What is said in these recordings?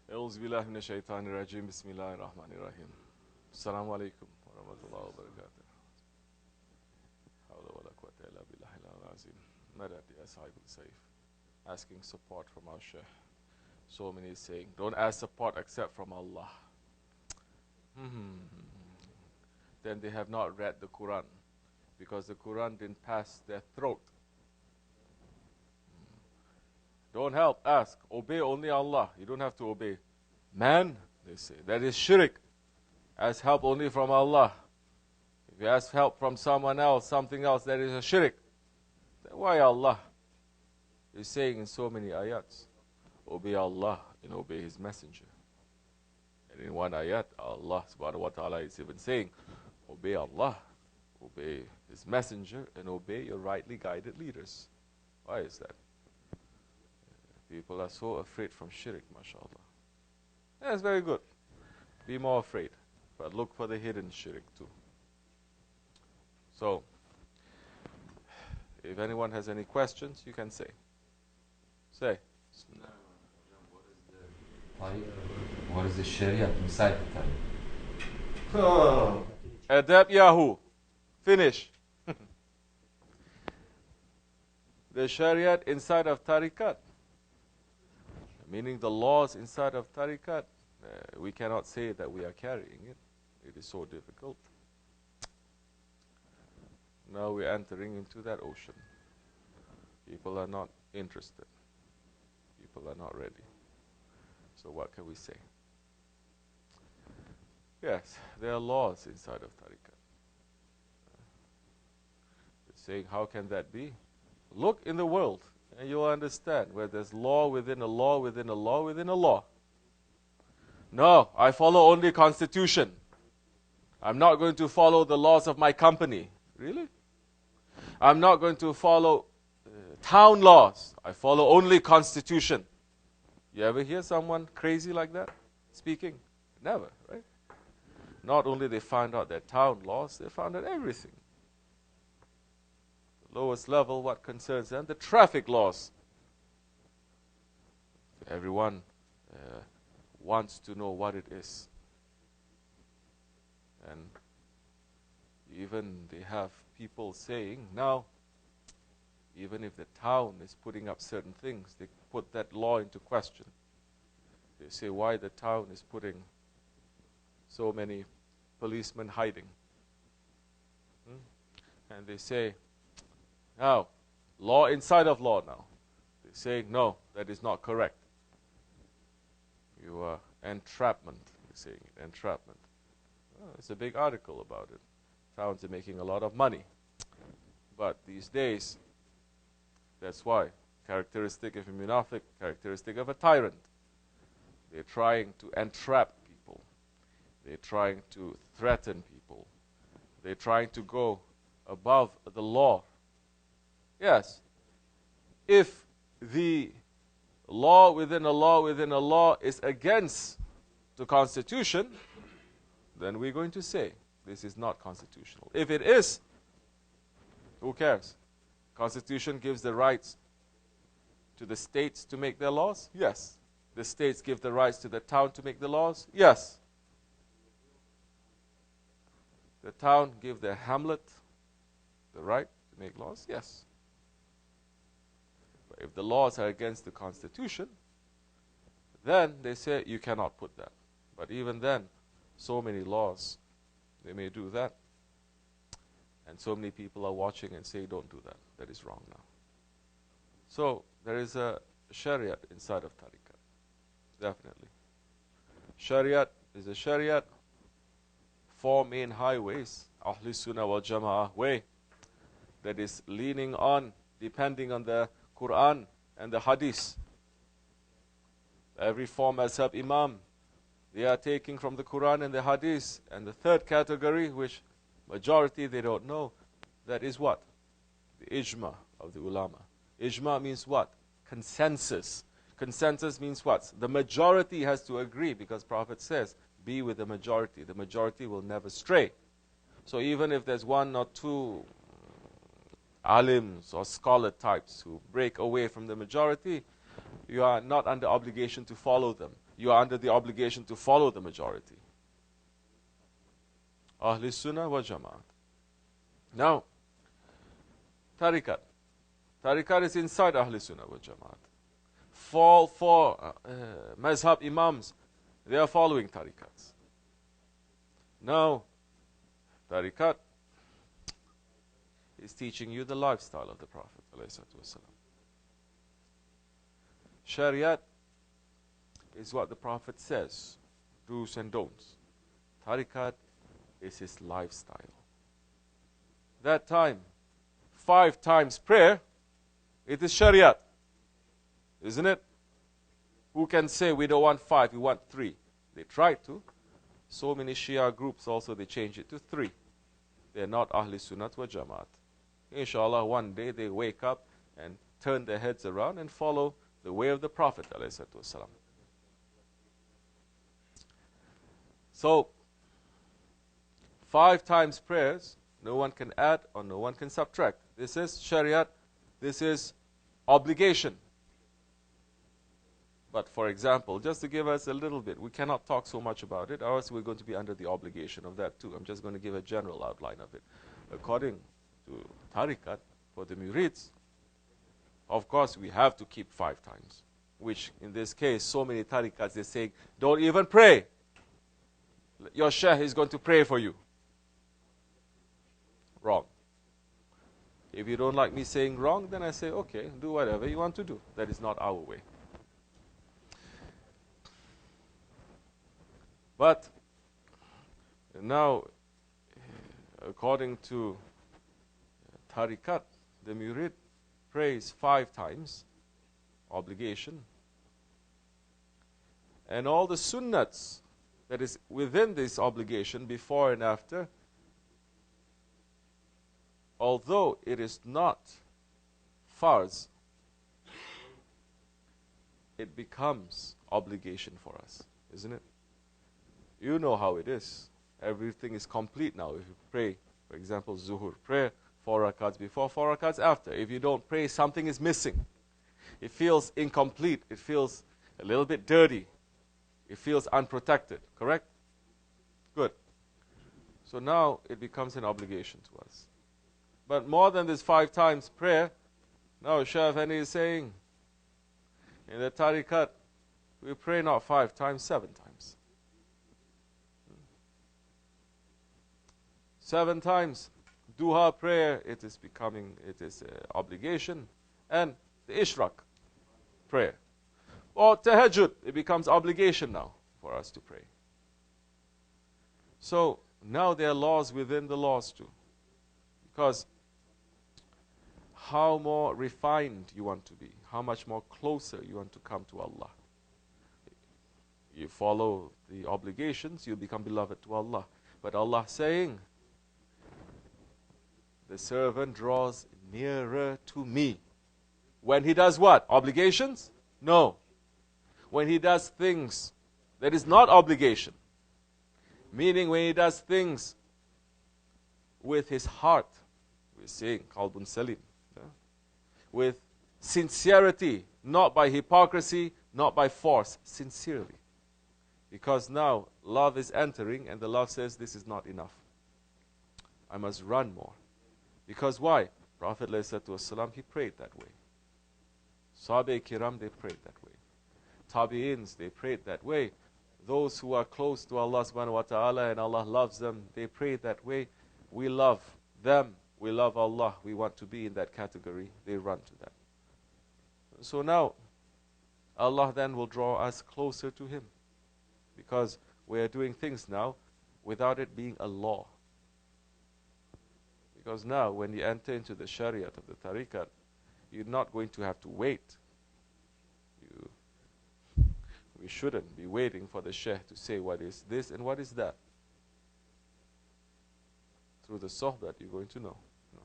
Bismillahir, Rahmaanir, Raheem. Assalamu alaikum wa rahmatullahi wa barakatuh. Hawla wa la quwwata illa billahi al-azim. Madad ya sahibul sayf. Asking support from our Shaykh. So many saying, don't ask support except from Allah. Then they have not read the Quran, because the Quran didn't pass their throat. Don't help, ask. Obey only Allah. You don't have to obey man, they say. That is shirk. Ask help only from Allah. If you ask help from someone else, something else, that is a shirk. Then why Allah? He's saying in so many ayats, obey Allah and obey His Messenger. And in one ayat, Allah SWT is even saying, obey Allah, obey His Messenger, and obey your rightly guided leaders. Why is that? People are so afraid from shirk, mashallah. That's very good. Be more afraid. But look for the hidden shirk too. So, if anyone has any questions, you can say. Say. What is the Shariat Inside of Tariqat? Adab Yahoo. Finish. The Shariat inside of Tariqat. Meaning the laws inside of Tariqat. We cannot say that we are carrying it. It is so difficult. Now we are entering into that ocean. People are not interested. People are not ready. So what can we say? Yes, there are laws inside of Tariqat. Saying, how can that be? Look in the world, and you'll understand where there's law within a law within a law within a law. No, I follow only constitution. I'm not going to follow the laws of my company. Really? I'm not going to follow town laws. I follow only constitution. You ever hear someone crazy like that speaking? Never, right? Not only they find out their town laws, they found out everything. The lowest level, what concerns them? The traffic laws. Everyone wants to know what it is. And even they have people saying, now, even if the town is putting up certain things, they put that law into question. They say, why the town is putting so many policemen hiding? And they say, now, law inside of law now. They say, no, that is not correct. You are entrapment, they're saying, entrapment. Oh, it's a big article about it. Towns are making a lot of money. But these days, that's why, characteristic of a munafiq, characteristic of a tyrant. They're trying to entrap people. They're trying to threaten people. They're trying to go above the law. Yes, if the law within a law within a law is against the constitution, then we're going to say this is not constitutional. If it is, who cares? Constitution gives the rights to the states to make their laws? Yes. The states give the rights to the town to make the laws? Yes. The town give the hamlet the right to make laws? Yes. But if the laws are against the constitution, then they say you cannot put that. But even then, so many laws, they may do that. And so many people are watching and say, don't do that. That is wrong now. So, there is a Shariat inside of Tariqat. Definitely. Shariat is a Shariat. 4 main highways. Ahl Sunnah wal Jama'ah way. That is leaning on, depending on the Quran and the Hadith. Every 4 Mazhab Imam, they are taking from the Quran and the Hadith. And the third category, which majority they don't know, that is what? The ijma of the ulama. Ijma means what? Consensus. Consensus means what? The majority has to agree, because Prophet says, be with the majority. The majority will never stray. So even if there's 1 or 2 alims or scholar types who break away from the majority, you are not under obligation to follow them. you are under the obligation to follow the majority. Ahl Sunnah wa Jama'at. Now, Tariqat. Tariqat is inside Ahl Sunnah wa Jama'at. For Mazhab Imams, they are following Tariqats. Now, Tariqat is teaching you the lifestyle of the Prophet ﷺ. Shariat is what the Prophet says, do's and don'ts. Tariqat is his lifestyle. That time, 5 times prayer, it is Shariat. Isn't it? Who can say we don't want 5, we want 3? They tried to. So many Shia groups also, they change it to 3. They're not Ahl Sunnat wa Jamaat. Inshallah, one day they wake up and turn their heads around and follow the way of the Prophet ﷺ. So, 5 times prayers, no one can add or no one can subtract. This is Shariat, this is obligation. But for example, just to give us a little bit, we cannot talk so much about it, or else we're going to be under the obligation of that too. I'm just going to give a general outline of it. According to Tariqat, for the Mureeds, of course we have to keep 5 times. Which in this case, so many Tariqats, they say, don't even pray. Your Shaykh is going to pray for you. Wrong. If you don't like me saying wrong, then I say, okay, do whatever you want to do. That is not our way. But now, according to Tariqat, the Murid prays 5 times, obligation. And all the sunnats that is within this obligation, before and after, although it is not farz, it becomes obligation for us, isn't it? You know how it is. Everything is complete now. If you pray, for example, Zuhur, pray 4 rakats before, 4 rakats after. If you don't pray, something is missing. It feels incomplete. It feels a little bit dirty. It feels unprotected. Correct? Good. So now it becomes an obligation to us. But more than this 5 times prayer, now Shaykh Effendi is saying, in the Tariqat, we pray not 5 times, 7 times. 7 times. Duha prayer, it is obligation. And the Ishraq prayer. Or Tahajjud, it becomes obligation now for us to pray. So, now there are laws within the laws too. Because how more refined you want to be, how much more closer you want to come to Allah. You follow the obligations, you become beloved to Allah. But Allah saying, the servant draws nearer to me. When he does what? Obligations? No. When he does things that is not obligation. Meaning when he does things with his heart. We're saying, Qalbun Salim. Yeah? With sincerity, not by hypocrisy, not by force, sincerely. Because now love is entering and the love says this is not enough. I must run more. Because why? Prophet ﷺ, he prayed that way. Sahabe Kiram, they prayed that way. Tabi'ins, they prayed that way. Those who are close to Allah SWT and Allah loves them, they prayed that way. We love them. We love Allah. We want to be in that category. They run to that. So now, Allah then will draw us closer to Him. Because we are doing things now without it being a law. Because now, when you enter into the Shariat of the Tariqat, you're not going to have to wait. We shouldn't be waiting for the Shaykh to say what is this and what is that. Through the Sohbet, you're going to know. No.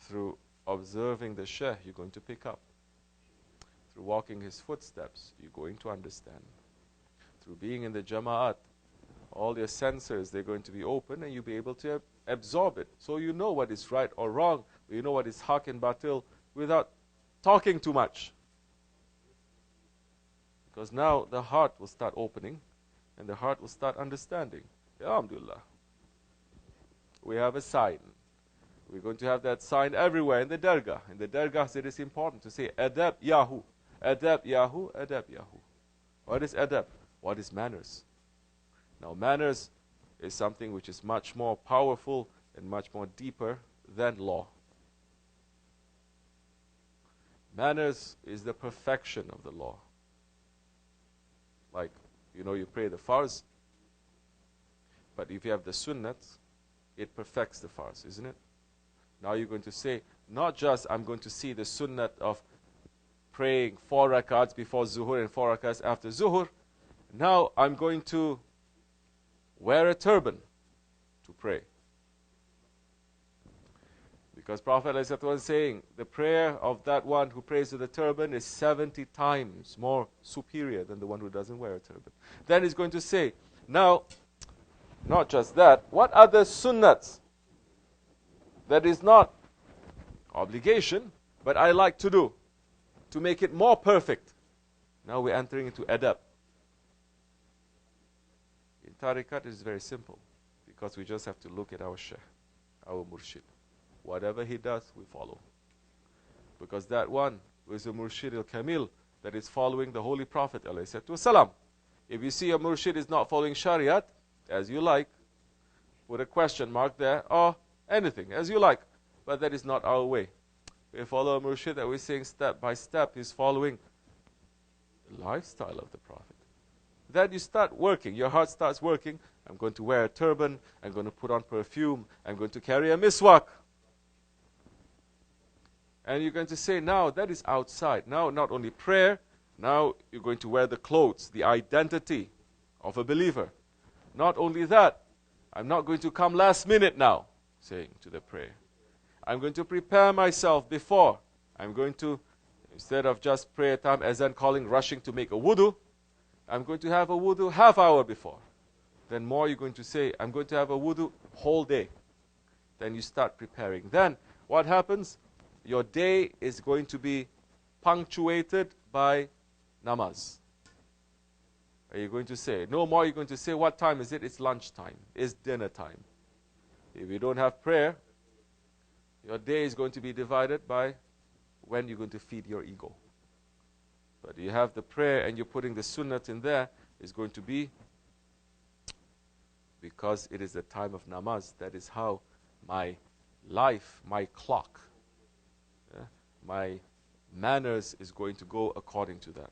Through observing the Shaykh, you're going to pick up. Through walking his footsteps, you're going to understand. Through being in the Jama'at, all your senses, they're going to be open and you'll be able to absorb it. So you know what is right or wrong. You know what is haq and batil without talking too much. Because now the heart will start opening and the heart will start understanding. Alhamdulillah. We have a sign. We're going to have that sign everywhere in the dergah. In the dergahs, it is important to say Adab Yahu. Adab Yahu, Adab Yahu. What is adab? What is manners? Now, manners is something which is much more powerful and much more deeper than law. Manners is the perfection of the law. Like, you pray the farz, but if you have the sunnat, it perfects the farz, isn't it? Now you're going to say, not just I'm going to see the sunnat of praying 4 rakats before zuhur and 4 rakats after zuhur. Now I'm going to wear a turban to pray. Because Prophet ﷺ was saying, the prayer of that one who prays with a turban is 70 times more superior than the one who doesn't wear a turban. Then he's going to say, now, not just that, what other sunnats that is not obligation, but I like to do, to make it more perfect? Now we're entering into adab. In Tariqat, it is very simple, because we just have to look at our Shaykh, our Murshid. Whatever he does, we follow. Because that one who is a Murshid al-Kamil, that is following the Holy Prophet ﷺ. If you see a Murshid is not following Shariat, as you like, put a question mark there, or anything, as you like. But that is not our way. We follow a Murshid that we're saying step by step, he's following the lifestyle of the Prophet. Then you start working, your heart starts working. I'm going to wear a turban, I'm going to put on perfume, I'm going to carry a miswak. And you're going to say, now that is outside. Now not only prayer, now you're going to wear the clothes, the identity of a believer. Not only that, I'm not going to come last minute now, saying to the prayer. I'm going to prepare myself before. I'm going to, instead of just prayer time, azan calling, rushing to make a wudu, I'm going to have a wudu half hour before. Then more you're going to say, I'm going to have a wudu whole day. Then you start preparing. Then what happens? Your day is going to be punctuated by namaz. Are you going to say? No more you're going to say, what time is it? It's lunchtime. It's dinner time. If you don't have prayer, your day is going to be divided by when you're going to feed your ego. But you have the prayer and you're putting the sunnat in there, it's going to be because it is the time of namaz. That is how my life, my clock, my manners is going to go according to that.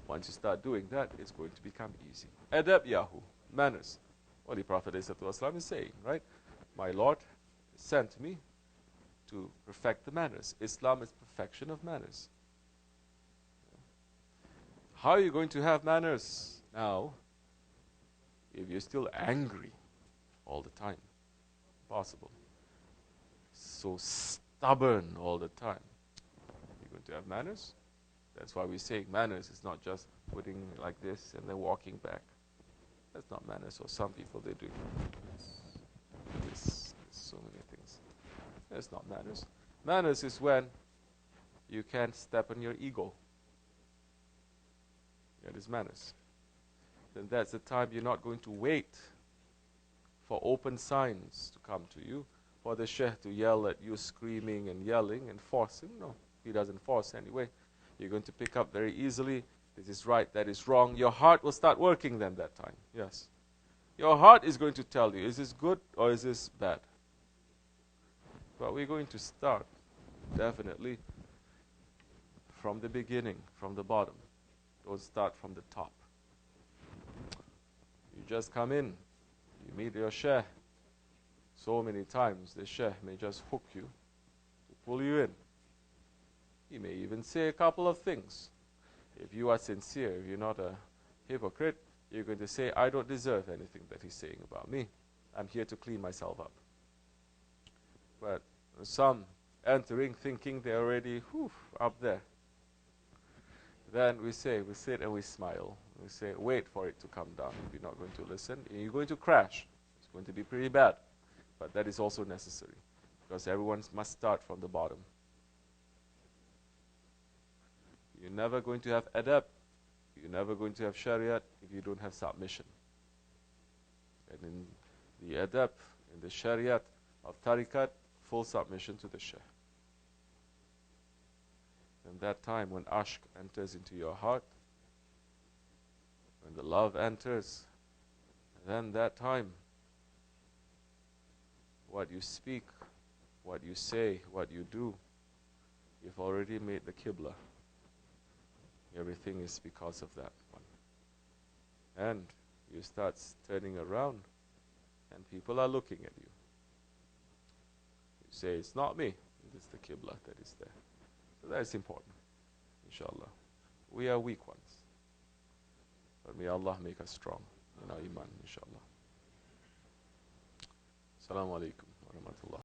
Once you start doing that, it's going to become easy. Adab Yahu, manners. What the Prophet ﷺ is saying, right? My Lord sent me to perfect the manners. Islam is perfection of manners. How are you going to have manners now if you're still angry all the time? Impossible. So stubborn all the time. You're going to have manners? That's why we're saying manners is not just putting like this and then walking back. That's not manners. Or some people, they do this. So many things. That's not manners. Manners is when you can't step on your ego. That is manners. Then that's the time you're not going to wait for open signs to come to you, for the Shaykh to yell at you, screaming and yelling and forcing. No, he doesn't force anyway. You're going to pick up very easily. This is right, that is wrong. Your heart will start working then that time. Yes. Your heart is going to tell you, is this good or is this bad? But we're going to start, definitely, from the beginning, from the bottom. Don't start from the top. You just come in, you meet your Shaykh. So many times the Shaykh may just hook you, to pull you in. He may even say a couple of things. If you are sincere, if you're not a hypocrite, you're going to say, I don't deserve anything that he's saying about me. I'm here to clean myself up. But some entering thinking they're already up there. Then we sit and we smile. We say, wait for it to come down. If you're not going to listen, you're going to crash. It's going to be pretty bad. But that is also necessary, because everyone must start from the bottom. You're never going to have adab. You're never going to have shariat if you don't have submission. And in the adab, in the shariat of tariqat, full submission to the shaykh. And that time when ashq enters into your heart, when the love enters, then that time, what you speak, what you say, what you do, you've already made the qibla. Everything is because of that one. And you start turning around, and people are looking at you. You say, it's not me, it is the qibla that is there. So that is important, inshallah. We are weak ones. But may Allah make us strong in our iman, inshallah. Assalamu alaikum wa rahmatullah.